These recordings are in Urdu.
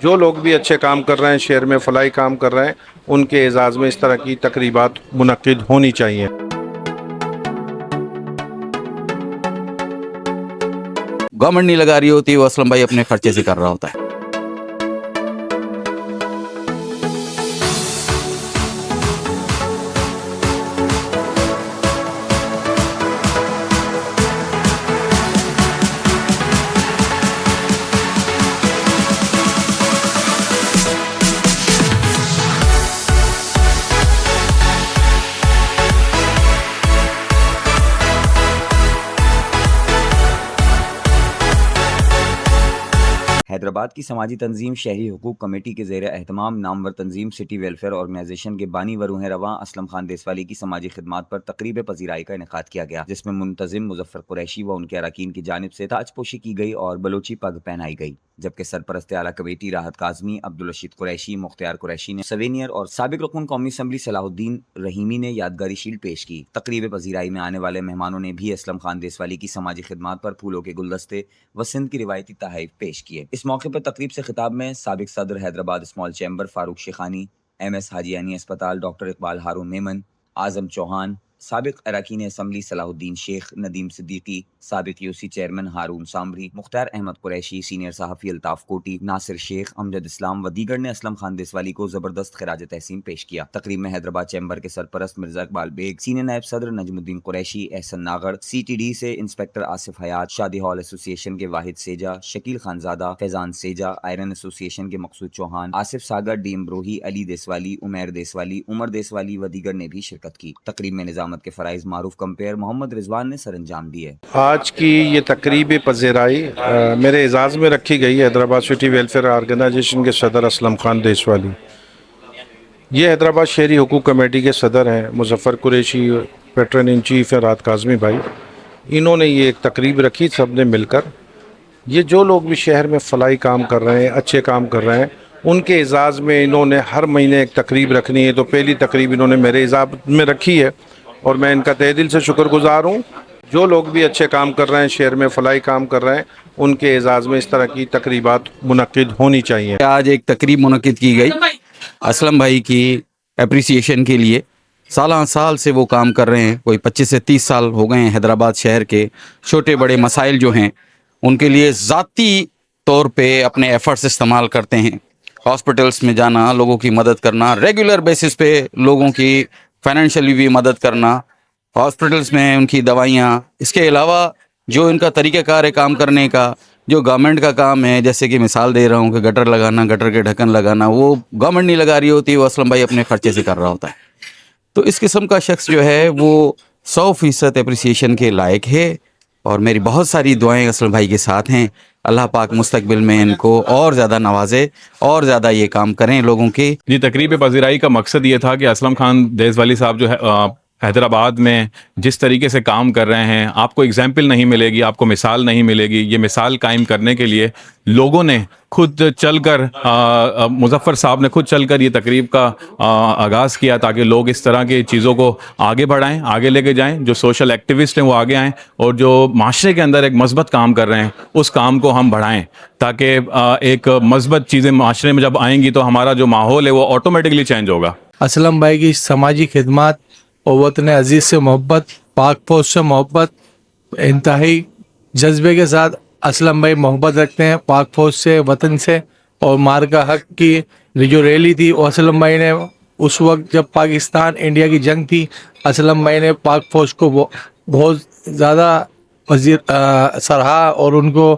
جو لوگ بھی اچھے کام کر رہے ہیں، شہر میں فلاحی کام کر رہے ہیں، ان کے اعزاز میں اس طرح کی تقریبات منعقد ہونی چاہیے۔ گورنمنٹ نہیں لگا رہی ہوتی، وہ اسلم بھائی اپنے خرچے سے کر رہا ہوتا ہے۔ حیدرآباد کی سماجی تنظیم شہری حقوق کمیٹی کے زیر اہتمام نامور تنظیم سٹی ویلفیئر آرگنائزیشن کے بانی و روح رواں اسلم خان دیسوالی کی سماجی خدمات پر تقریب پذیرائی کا انعقاد کیا گیا، جس میں منتظم مظفر قریشی و ان کے اراکین کی جانب سے تاج پوشی کی گئی اور بلوچی پگ پہنائی گئی، جبکہ سرپرست اعلیٰ کمیٹی راحت کاظمی، عبدالرشید قریشی، مختار قریشی نے سوینئر اور سابق رکن قومی اسمبلی صلاح الدین رحیمی نے یادگاری شیلڈ پیش کی۔ تقریب پذیرائی میں آنے والے مہمانوں نے بھی اسلم خان دیسوالی کی سماجی خدمات پر پھولوں کے گلدستے و سندھ کی روایتی تحائف پیش کیے۔ اس موقع پر تقریب سے خطاب میں سابق صدر Hyderabad small chamber Farooq Shaikhani, M S Hajiani اسپتال ڈاکٹر اقبال ہارون میمن، اعظم چوہان، سابق اراکین اسمبلی صلاح الدین شیخ، ندیم صدیقی، سابق U C chairman Haroon Samri, Mukhtar Ahmed Qureshi, senior صحافی الطاف کوٹی، ناصر شیخ، امجد اسلام و دیگر نے اسلم خان دیسوالی کو زبردست خراج تحسین پیش کیا۔ تقریب میں حیدرآباد چیمبر کے سرپرست مرزا اقبال بیگ، سینئر نائب صدر نجم الدین قریشی، احسن ناغر، سی ٹی ڈی سے انسپکٹر آصف حیات، شادی ہال ایسوسی ایشن کے واحد سیجا، شکیل خانزادہ، فیضان سیجا، آئرن ایسوسی ایشن کے مقصود چوہان، آصف ساگر، ڈی امبروہی، علی دیسوالی، عمیر دیسوالی، عمر دیسوالی و دیگر نے بھی شرکت کی۔ تقریب میں نظامت کے فرائض معروف کمپیئر محمد رضوان نے سر انجام دیے۔ آج کی یہ تقریب پذیرائی میرے اعزاز میں رکھی گئی حیدرآباد سٹی ویلفیئر آرگنائزیشن کے صدر اسلم خان دیسوالی۔ یہ حیدرآباد شہری حقوق کمیٹی کے صدر ہیں Muzaffar Qureshi, pattern in chief ہیں راحت کاظمی بھائی۔ انہوں نے یہ ایک تقریب رکھی سب نے مل کر۔ یہ جو لوگ بھی شہر میں فلاحی کام کر رہے ہیں، اچھے کام کر رہے ہیں، ان کے اعزاز میں انہوں نے ہر مہینے ایک تقریب رکھنی ہے۔ تو پہلی تقریب انہوں نے میرے اعزاز میں رکھی ہے اور میں ان کا تہہ دل سے شکر گزار ہوں۔ جو لوگ بھی اچھے کام کر رہے ہیں، شہر میں فلاحی کام کر رہے ہیں، ان کے اعزاز میں اس طرح کی تقریبات منعقد ہونی چاہیے۔ آج ایک تقریب منعقد کی گئی اسلم بھائی کی اپریسیشن کے لیے۔ سالہ سال سے وہ کام کر رہے ہیں، کوئی 25 سے 30 سال ہو گئے ہیں حیدرآباد شہر کے چھوٹے بڑے مسائل جو ہیں ان کے لیے ذاتی طور پہ اپنے ایفرٹس استعمال کرتے ہیں۔ ہاسپٹلس میں جانا، لوگوں کی مدد کرنا، ریگولر بیسس پہ لوگوں کی فائنینشلی بھی مدد کرنا، ہاسپٹلس میں ان کی دوائیاں، اس کے علاوہ جو ان کا طریقہ کار ہے کام کرنے کا، جو گورنمنٹ کا کام ہے، جیسے کہ مثال دے رہا ہوں کہ گٹر لگانا، گٹر کے ڈھکن لگانا، وہ گورنمنٹ نہیں لگا رہی ہوتی، وہ اسلم بھائی اپنے خرچے سے کر رہا ہوتا ہے۔ تو اس قسم کا شخص جو ہے وہ 100% اپریسیشن کے لائق ہے، اور میری بہت ساری دعائیں اسلم بھائی کے ساتھ ہیں۔ اللہ پاک مستقبل میں ان کو اور زیادہ نوازے اور زیادہ یہ کام کریں لوگوں کے۔ جی، تقریب پذیرائی کا مقصد یہ تھا کہ اسلم خان دیسوالی صاحب جو ہے حیدرآباد میں جس طریقے سے کام کر رہے ہیں، آپ کو اگزامپل نہیں ملے گی، آپ کو مثال نہیں ملے گی۔ یہ مثال قائم کرنے کے لیے لوگوں نے خود چل کر، مظفر صاحب نے خود چل کر یہ تقریب کا آغاز کیا، تاکہ لوگ اس طرح کی چیزوں کو آگے بڑھائیں، آگے لے کے جائیں۔ جو سوشل ایکٹیوسٹ ہیں وہ آگے آئیں، اور جو معاشرے کے اندر ایک مثبت کام کر رہے ہیں اس کام کو ہم بڑھائیں، تاکہ ایک مثبت چیزیں معاشرے میں جب آئیں گی تو ہمارا جو ماحول ہے وہ آٹومیٹکلی چینج ہوگا۔ اسلم بھائی کی سماجی خدمات اور وطن عزیز سے محبت، پاک فوج سے محبت، انتہائی جذبے کے ساتھ اسلم بھائی محبت رکھتے ہیں پاک فوج سے، وطن سے۔ اور مارکا حق کی جو ریلی تھی وہ اسلم بھائی نے اس وقت جب پاکستان انڈیا کی جنگ تھی، اسلم بھائی نے پاک فوج کو بہت زیادہ سراہا اور ان کو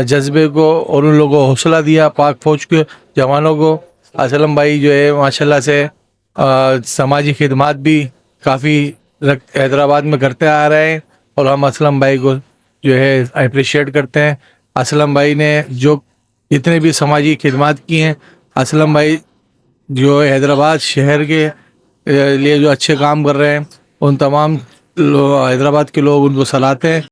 جذبے کو اور ان لوگوں کو حوصلہ دیا، پاک فوج کے جوانوں کو۔ اسلم بھائی جو ہے ماشاءاللہ سے سماجی خدمات بھی کافی حیدرآباد میں کرتے آ رہے ہیں، اور ہم اسلم بھائی کو جو ہے اپریشیٹ کرتے ہیں۔ اسلم بھائی نے جو جتنے بھی سماجی خدمات کی ہیں، اسلم بھائی جو حیدرآباد شہر کے لیے جو اچھے کام کر رہے ہیں، ان تمام حیدرآباد کے لوگ ان کو سراہتے ہیں۔